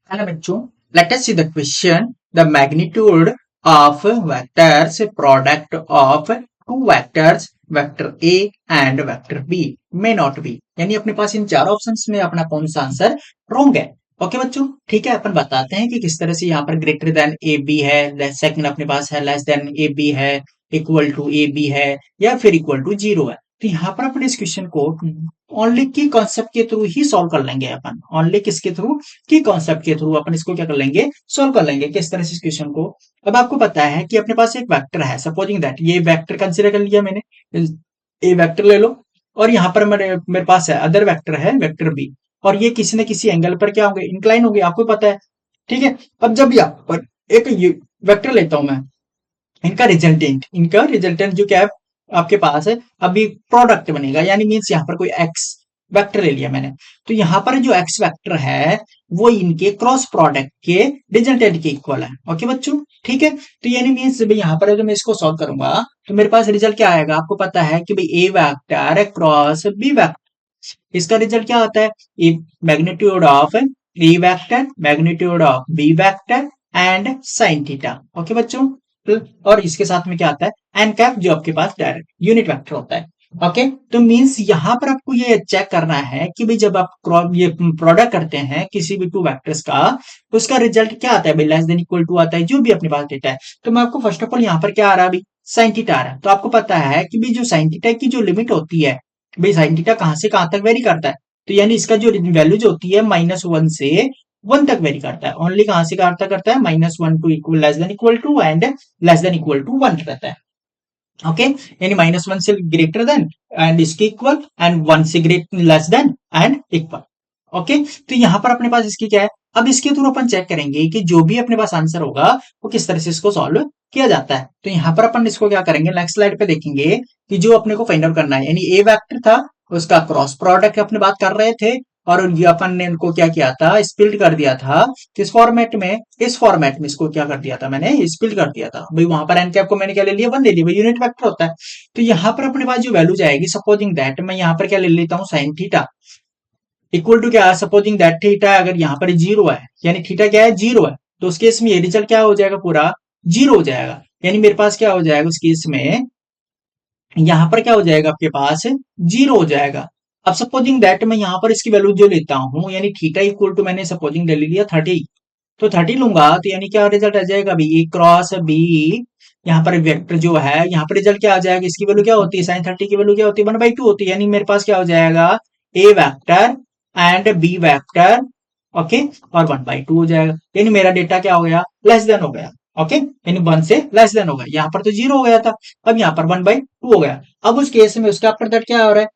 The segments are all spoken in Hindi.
Hello बच्चों, let us see the question. The magnitude of vectors product of two vectors vector A and vector B may not be. यानी अपने पास इन चार ऑप्शंस में अपना कौन सा आंसर रॉन्ग है। ओके बच्चों, ठीक है, अपन बताते हैं कि किस तरह से यहाँ पर ग्रेटर देन ए बी है, सेकंड अपने पास है लेस देन ए बी है, इक्वल टू ए बी है या फिर इक्वल टू जीरो है। तो यहाँ पर अपने इस क्वेश्चन को ओनली की कॉन्सेप्ट के थ्रू ही सॉल्व कर लेंगे अपन। ओनली किसके थ्रू? की कॉन्सेप्ट के थ्रू अपन इसको क्या कर लेंगे, सॉल्व कर लेंगे। किस तरह से इस क्वेश्चन को, अब आपको पता है कि अपने पास एक वेक्टर है, सपोजिंग दैट ये वेक्टर कंसीडर कर लिया मैंने, ए वेक्टर ले लो और यहाँ पर मेरे पास है अदर वेक्टर है वेक्टर बी, और ये किसी न किसी एंगल पर क्या होंगे, इंक्लाइन होंगे, आपको पता है। ठीक है, अब जब यहाँ पर एक वेक्टर लेता हूं मैं, इनका रिजल्टेंट जो क्या है आपके पास है, अभी प्रोडक्ट बनेगा, यानी मीन्स यहाँ पर कोई एक्स वेक्टर ले लिया मैंने, तो यहाँ पर जो एक्स वेक्टर है वो इनके क्रॉस प्रोडक्ट के रिजल्टेंट के इक्वल है। ओके बच्चों, ठीक है, तो यानी मीन्स यहाँ पर अगर मैं इसको सॉल्व करूंगा तो मेरे पास रिजल्ट क्या आएगा, आपको पता है कि भाई a vector cross b vector, इसका रिजल्ट क्या आता है, a magnitude of a vector magnitude of b vector and sine theta. Okay बच्चों, और इसके साथ में क्या आता है एन कैप, जो आपके पास डायरेक्ट यूनिट वेक्टर होता है। ओके, तो मींस यहां पर आपको ये चेक करना है कि भाई जब आप ये प्रोडक्ट करते हैं किसी भी टू वेक्टर्स का, तो उसका रिजल्ट क्या आता है, भाई लेस देन इक्वल टू आता है, जो भी अपने पास डेटा है। तो मैं आपको फर्स्ट ऑफ ऑल यहाँ पर क्या आ रहा है, अभी साइन थीटा आ रहा है। तो आपको पता है कि भाई जो साइन थीटा की जो लिमिट होती है, भाई साइन थीटा कहां से कहां तक वेरी करता है, तो यानी इसका जो वैल्यू जो होती है -1 से 1 तक वेरी करता है। ओनली कहां से कहां तक करता है, -1 to equal less than equal to and less than equal to 1 रहता है। ओके, यानी -1 से ग्रेटर देन एंड इसके इक्वल एंड 1 से greater less than and equal. Okay, तो यहां पर अपने पास इसकी क्या है, अब इसके थ्रू अपन चेक करेंगे कि जो भी अपने पास आंसर होगा वो किस तरह से इसको सॉल्व किया जाता है। तो यहाँ पर अपन इसको क्या करेंगे, नेक्स्ट स्लाइड पे देखेंगे कि जो अपने को फाइंड आउट करना है, यानी ए वेक्टर था उसका क्रॉस प्रोडक्ट अपने बात कर रहे थे, और ये अपन ने इनको क्या किया था, स्प्लिट कर दिया था किस फॉर्मेट में, इस फॉर्मेट में इसको क्या कर दिया था मैंने, स्प्लिट कर दिया था। भाई वहां पर एन कैप को मैंने क्या ले लिया, 1 ले लिया, यूनिट वेक्टर होता है। तो यहाँ पर अपने पास जो वैल्यू जाएगी, सपोजिंग दैट मैं यहाँ पर क्या ले लेता हूँ, साइन थीटा इक्वल टू क्या है, सपोजिंग दैट थीटा अगर यहाँ पर जीरो है, यानी थीटा क्या है, जीरो है, तो उस केस में ये रिजल्ट क्या हो जाएगा, पूरा जीरो हो जाएगा। यानी मेरे पास क्या हो जाएगा उस केस में, यहाँ पर क्या हो जाएगा आपके पास, जीरो हो जाएगा। अब सपोजिंग दैट मैं यहाँ पर इसकी वैल्यू जो लेता हूँ, यानी थीटा इक्वल टू मैंने सपोजिंग ले लिया 30, तो 30 लूंगा, तो यानी क्या रिजल्ट आ जाएगा, बी ए क्रॉस बी, यहाँ पर वेक्टर जो है, यहाँ पर रिजल्ट क्या आ जाएगा, इसकी वैल्यू क्या होती है, साइन 30 की वैल्यू क्या होती है, 1/2 होती है। यानी मेरे पास क्या हो जाएगा, a vector and b vector, okay, और 1/2 हो जाएगा। यानी मेरा डेटा क्या हो गया, लेस देन हो गया। ओके, यानी 1 से लेस देन हो गया, यहाँ पर तो जीरो हो गया था, अब यहाँ पर 1/2 हो गया। अब उस केस में उसका आफ्टर दैट क्या हो रहा है,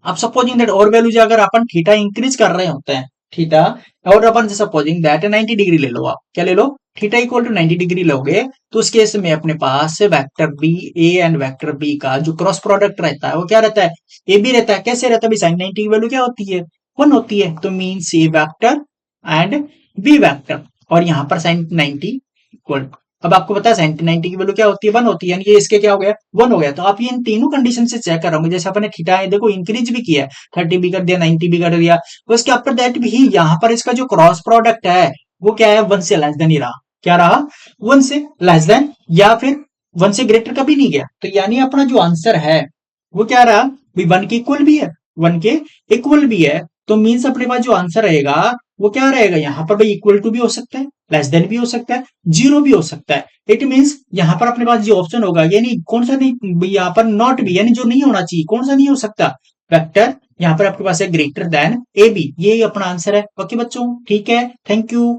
अब सपोजिंग दैट और वैल्यू जो अगर अपन थीटा इंक्रीज कर रहे होते हैं, थीटा, और अपन सपोजिंग दैट 90 डिग्री ले लो, आप क्या ले लो, थीटा इक्वल टू 90 डिग्री लोगे, तो उस केस में अपने पास vector b a and vector b का जो क्रॉस प्रोडक्ट रहता है वो क्या रहता है, ए बी रहता है। कैसे रहता है, साइन 90 की वैल्यू क्या होती है, 1 होती है, तो means a vector and b vector, और यहाँ पर साइन 90 इक्वल, अब आपको पता है साइन 90 की वैल्यू क्या होती है, 1 होती है, यानी ये इसके क्या हो गया, 1 हो गया। तो आप ये इन तीनों कंडीशन से चेक कर रहे होंगे, जैसे अपने थीटा है देखो इंक्रीज भी किया है, 30 भी कर दिया, 90 भी कर दिया, तो उसके आफ्टर दैट भी यहाँ पर इसका जो क्रॉस प्रोडक्ट है वो क्या है, 1 से लेस देन ही रहा, क्या रहा, 1 से लेस देन, या फिर 1 से ग्रेटर कभी नहीं गया। तो यानी अपना जो आंसर है वो क्या रहा, 1 के इक्वल भी है, 1 के इक्वल भी है, तो मीन्स अपने पास जो आंसर रहेगा वो क्या रहेगा, यहाँ पर भाई इक्वल टू भी हो सकता है, लेस देन भी हो सकता है, जीरो भी हो सकता है। इट मीन्स यहाँ पर अपने पास जो ऑप्शन होगा, यानी कौन सा नहीं, यहाँ पर नॉट भी, यानी जो नहीं होना चाहिए, कौन सा नहीं हो सकता, वेक्टर यहाँ पर आपके पास है ग्रेटर देन ए बी, ये अपना आंसर है। ओके बच्चों, ठीक है, थैंक यू।